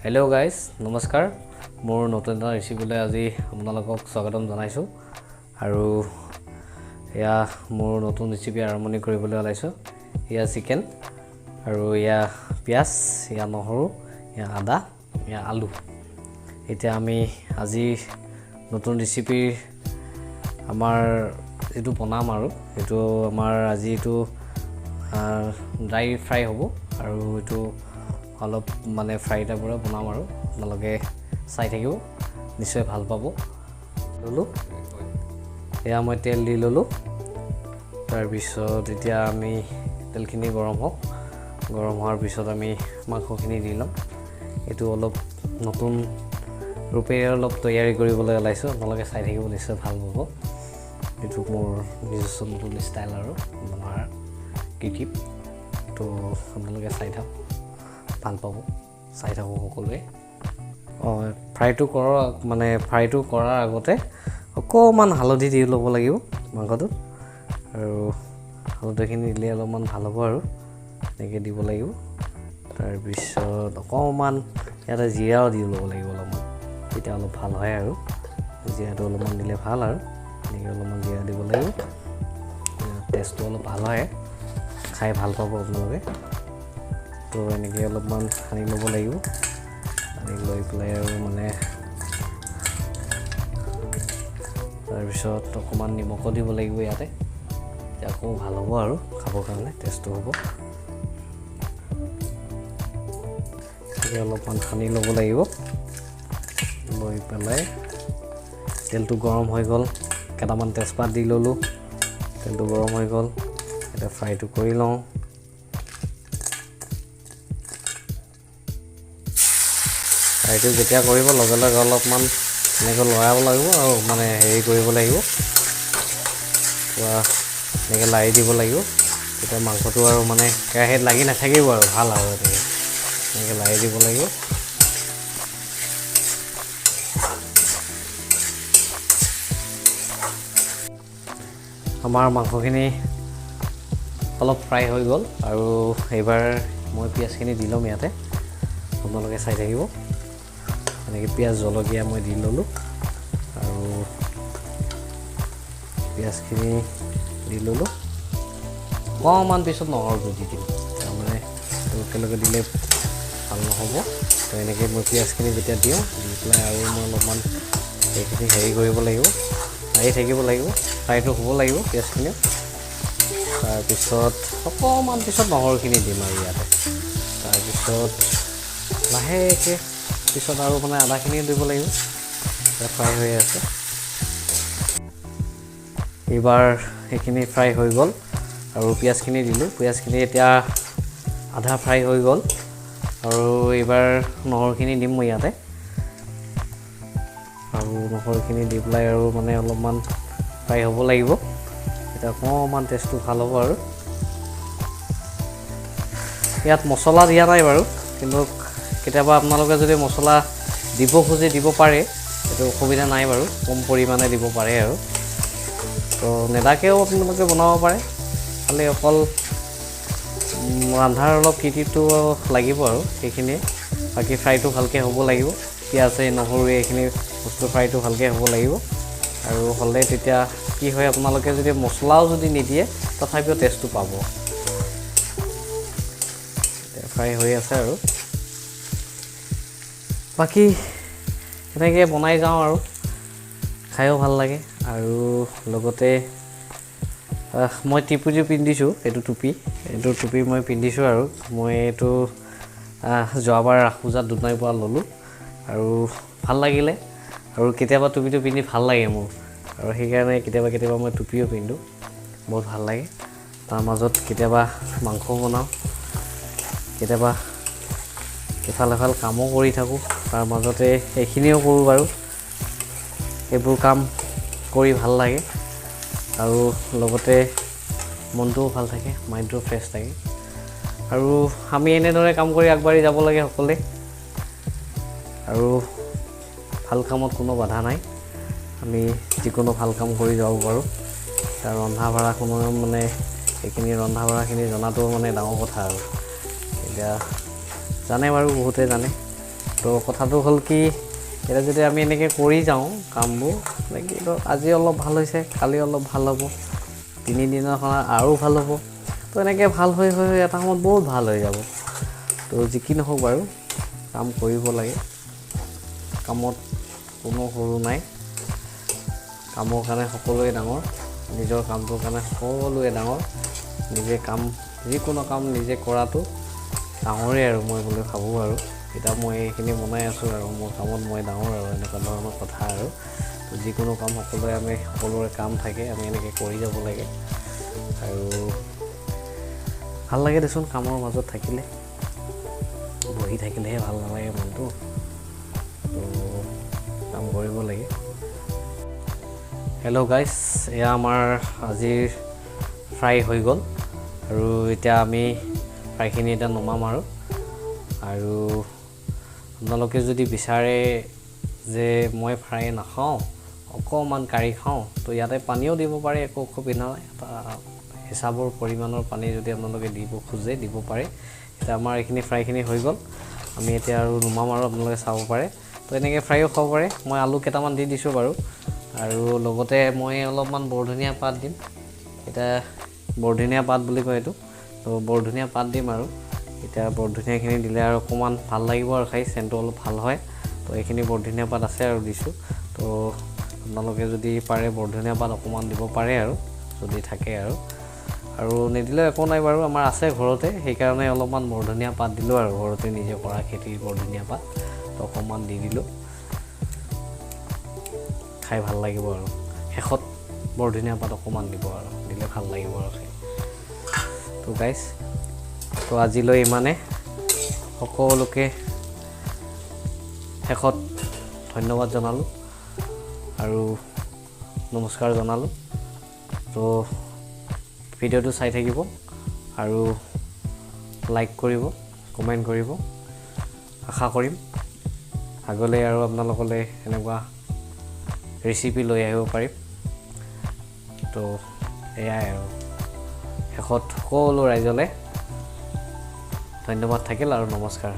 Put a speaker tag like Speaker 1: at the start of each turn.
Speaker 1: hello' guys নমস্কাৰ মোৰ নতুন এটা ৰেচিপিলৈ আজি আপোনালোকক স্বাগতম জনাইছোঁ আৰু এয়া মোৰ নতুন ৰেচিপি আৰম্ভণি কৰিবলৈ ওলাইছোঁ এয়া চিকেন আৰু এয়া পিয়াজ এয়া নহৰু এয়া আদা এয়া আলু এতিয়া আমি আজি নতুন ৰেচিপি আমাৰ যেটো বনাম আৰু এটো আমাৰ আজি এটো ড্ৰাই ফ্ৰাই হ'ব আৰু এটো অলপ মানে ফ্ৰাই টাইপৰ বনাম আৰু আপোনালোকে চাই থাকিব নিশ্চয় ভাল পাব ললো এয়া মই তেল দি ললো তাৰ পিছত এতিয়া আমি তেলখিনি গৰম হোৱাৰ পিছত আমি মাংসখিনি দি লম এটো অলপ নতুন ৰূপে অলপ তৈয়াৰী কৰিবলৈ ওলাইছো আপোনালোকে চাই থাকিব নিশ্চয় ভাল পাব এটো মোৰ নিজস্ব নতুন ষ্টাইল আৰু আমাৰ কিকিপ তো আপোনালোকে চাই থাকক ভাল পাব চাই থাকক সকলোৱে ফ্ৰাইটো কৰাৰ আগতে অকমান হালধি দি ল'ব লাগিব মাংসটো আৰু হালধিখিনি দিলে অলপমান ভাল হ'ব আৰু এনেকৈ দিব লাগিব তাৰ পিছত অকমান ইয়াতে জিৰাও দি ল'ব লাগিব অলপমান তেতিয়া অলপ ভাল হয় আৰু জিৰাটো অলপমান দিলে ভাল আৰু এনেকৈ অলপমান জিৰা দিব লাগিব টেষ্টটো অলপ ভাল হয় খাই ভাল পাব আপোনালোকে তো এনেকৈ অলপমান সানি ল'ব লাগিব সানি লৈ পেলাই আৰু মানে তাৰপিছত অকণমান নিমখো দিব লাগিব ইয়াতে তেতিয়া আকৌ ভাল হ'ব আৰু খাবৰ কাৰণে টেষ্টটো হ'ব অলপমান সানি ল'ব লাগিব লৈ পেলাই তেলটো গৰম হৈ গ'ল কেইটামান তেজপাত দি ল'লোঁ তেলটো গৰম হৈ গ'ল এতিয়া ফ্ৰাইটো কৰি লওঁ ফ্ৰাইটো যেতিয়া কৰিব লগে লগে অলপমান এনেকৈ লৰাব লাগিব আৰু মানে হেৰি কৰিব লাগিব এনেকৈ লাৰি দিব লাগিব তেতিয়া মাংসটো আৰু মানে কেৰাহীত লাগি নাথাকিব আৰু ভাল আৰু এনেকৈ লাৰি দিব লাগিব আমাৰ মাংসখিনি অলপ ফ্ৰাই হৈ গ'ল আৰু এইবাৰ মই পিঁয়াজখিনি দি ল'ম ইয়াতে আপোনালোকে চাই থাকিব এনেকৈ পিঁয়াজ জলকীয়া মই দি ল'লোঁ আৰু পিঁয়াজখিনি দি ল'লোঁ অকণমান পিছত নহৰুটো দি দিম তাৰমানে একেলগে দিলে ভাল নহ'ব তো এনেকৈ মই পিঁয়াজখিনি যেতিয়া দিওঁ দি পেলাই আৰু মই অলপমান সেইখিনি হেৰি কৰিব লাগিব লাৰি থাকিব লাগিব ফ্ৰাইটো হ'ব লাগিব পিঁয়াজখিনি তাৰপিছত অকণমান পিছত নহৰুখিনি দিম আৰু ইয়াতে তাৰপিছত লাহেকৈ পিছত আৰু মানে আদাখিনি দিব লাগিব ফ্ৰাই হৈ আছে এইবাৰ সেইখিনি ফ্ৰাই হৈ গ'ল আৰু পিঁয়াজখিনি দিলোঁ পিঁয়াজখিনি এতিয়া আধা ফ্ৰাই হৈ গ'ল আৰু এইবাৰ নহৰুখিনি দিম মই ইয়াতে আৰু নহৰুখিনি দি পেলাই আৰু মানে অলপমান ফ্ৰাই হ'ব লাগিব এতিয়া অকণমান টেষ্টটো ভাল হ'ব আৰু ইয়াত মছলা দিয়া নাই বাৰু কিন্তু কেতিয়াবা আপোনালোকে যদি মছলা দিব খোজে দিব পাৰে এইটো অসুবিধা নাই বাৰু কম পৰিমাণে দিব পাৰে আৰু তো নেদাকেও আপোনালোকে বনাব পাৰে খালি অকল ৰান্ধাৰ অলপ কৃতিত্বটো লাগিব আৰু সেইখিনিয়ে বাকী ফ্ৰাইটো ভালকৈ হ'ব লাগিব পিঁয়াজে নহৰুৱে এইখিনি বস্তু ফ্ৰাইটো ভালকৈ হ'ব লাগিব আৰু হ'লে তেতিয়া কি হয় আপোনালোকে যদি মছলাও যদি নিদিয়ে তথাপিও টেষ্টটো পাব ফ্ৰাই হৈ আছে আৰু বাকী এনেকৈ বনাই যাওঁ আৰু খায়ো ভাল লাগে আৰু লগতে মই টুপিযোৰ পিন্ধিছোঁ এইটো টুপি মই পিন্ধিছোঁ আৰু মই এইটো যোৱাবাৰ ৰাস পূজাত দুনাইৰ পৰা ল'লোঁ আৰু ভাল লাগিলে আৰু কেতিয়াবা টুপিটো পিন্ধি ভাল লাগে মোৰ আৰু সেইকাৰণে কেতিয়াবা মই টুপিও পিন্ধোঁ বহুত ভাল লাগে তাৰ মাজত কেতিয়াবা মাংস বনাওঁ কেতিয়াবা এফাল কামো কৰি থাকোঁ তাৰ মাজতে এইখিনিও কৰোঁ বাৰু এইবোৰ কাম কৰি ভাল লাগে আৰু লগতে মনটোও ভাল থাকে মাইণ্ডটো ফ্ৰেছ থাকে আৰু আমি এনেদৰে কাম কৰি আগবাঢ়ি যাব লাগে সকলোৱে আৰু ভাল কামত কোনো বাধা নাই আমি যিকোনো ভাল কাম কৰি যাব পাৰোঁ তাৰ ৰন্ধা বঢ়া কোনো মানে এইখিনি ৰন্ধা বঢ়াখিনি জনাটো মানে ডাঙৰ কথা আৰু এতিয়া জানে বাৰু বহুতে জানে তো কথাটো হ'ল কি এটা যদি আমি এনেকৈ কৰি যাওঁ কামবোৰ কিন্তু আজি অলপ ভাল হৈছে কালি অলপ ভাল হ'ব 3 দিনৰ আৰু ভাল হ'ব তো এনেকৈ ভাল হৈ এটা সময়ত বহুত ভাল হৈ যাব তো যি কি নহওক বাৰু কাম কৰিব লাগে কামত কোনো সৰু নাই কামৰ কাৰণে সকলোৱে ডাঙৰ নিজৰ কামটোৰ কাৰণে সকলোৱে ডাঙৰ নিজে কাম যিকোনো কাম নিজে কৰাটো ডাঙৰেই আৰু মই বুলি ভাবোঁ আৰু এতিয়া মই এইখিনি বনাই আছোঁ আৰু মোৰ কামত মই ডাঙৰ আৰু এনেকুৱা ধৰণৰ কথা আৰু তো যিকোনো কাম সকলোৰে কাম থাকে আমি এনেকৈ কৰি যাব লাগে আৰু ভাল লাগে দেচোন কামৰ মাজত থাকিলে বহি থাকিলেহে ভাল নালাগে মনটো তো কাম কৰিব লাগে হেল্ল' গাইজ এয়া আমাৰ আজিৰ ফ্ৰাই হৈ গ'ল আৰু এতিয়া আমি ফ্ৰাইখিনি এতিয়া নমাম আৰু আপোনালোকে যদি বিচাৰে যে মই ফ্ৰাই নাখাওঁ অকণমান কাঢ়ি খাওঁ তো ইয়াতে পানীও দিব পাৰে একো অসুবিধা নাই এটা হিচাপৰ পৰিমাণৰ পানী যদি আপোনালোকে দিব খোজে দিব পাৰে এতিয়া আমাৰ এইখিনি ফ্ৰাইখিনি হৈ গ'ল আমি এতিয়া আৰু নমাম আৰু আপোনালোকে চাব পাৰে তো এনেকৈ ফ্ৰাইও খাব পাৰে মই আলু কেইটামান দি দিছোঁ বাৰু আৰু লগতে মই অলপমান বৰধনীয়া পাত দিম এতিয়া বৰধনীয়া পাত বুলি কয় এইটো তো বৰধনীয়া পাত দিম আৰু এতিয়া বৰধনীয়াখিনি দিলে আৰু অকণমান ভাল লাগিব আৰু খাই চেণ্টটো অলপ ভাল হয় তো এইখিনি বৰধনীয়া পাত আছে আৰু দিছোঁ তো আপোনালোকে যদি পাৰে বৰধনীয়া পাত অকণমান দিব পাৰে আৰু যদি থাকে আৰু নিদিলেও একো নাই বাৰু আমাৰ আছে ঘৰতে সেইকাৰণে অলপমান বৰধনীয়া পাত দিলোঁ আৰু ঘৰতে নিজে কৰা খেতিৰ বৰধনীয়া পাত তো অকণমান দি দিলোঁ খাই ভাল লাগিব আৰু শেষত বৰধনীয়া পাত অকণমান দিব আৰু দিলে ভাল লাগিব আৰু খাই তো গাইজ তো আজিলৈ ইমানে সকলোকে শেষত ধন্যবাদ জনালোঁ আৰু নমস্কাৰ জনালোঁ তো ভিডিঅ'টো চাই থাকিব আৰু লাইক কৰিব কমেণ্ট কৰিব আশা কৰিম আগলৈ আৰু আপোনালোকলৈ এনেকুৱা ৰেচিপি লৈ আহিব পাৰিম তো এয়াই আৰু শেষত সকলো ৰাইজলৈ ধন্যবাদ থাকিল আৰু নমস্কাৰ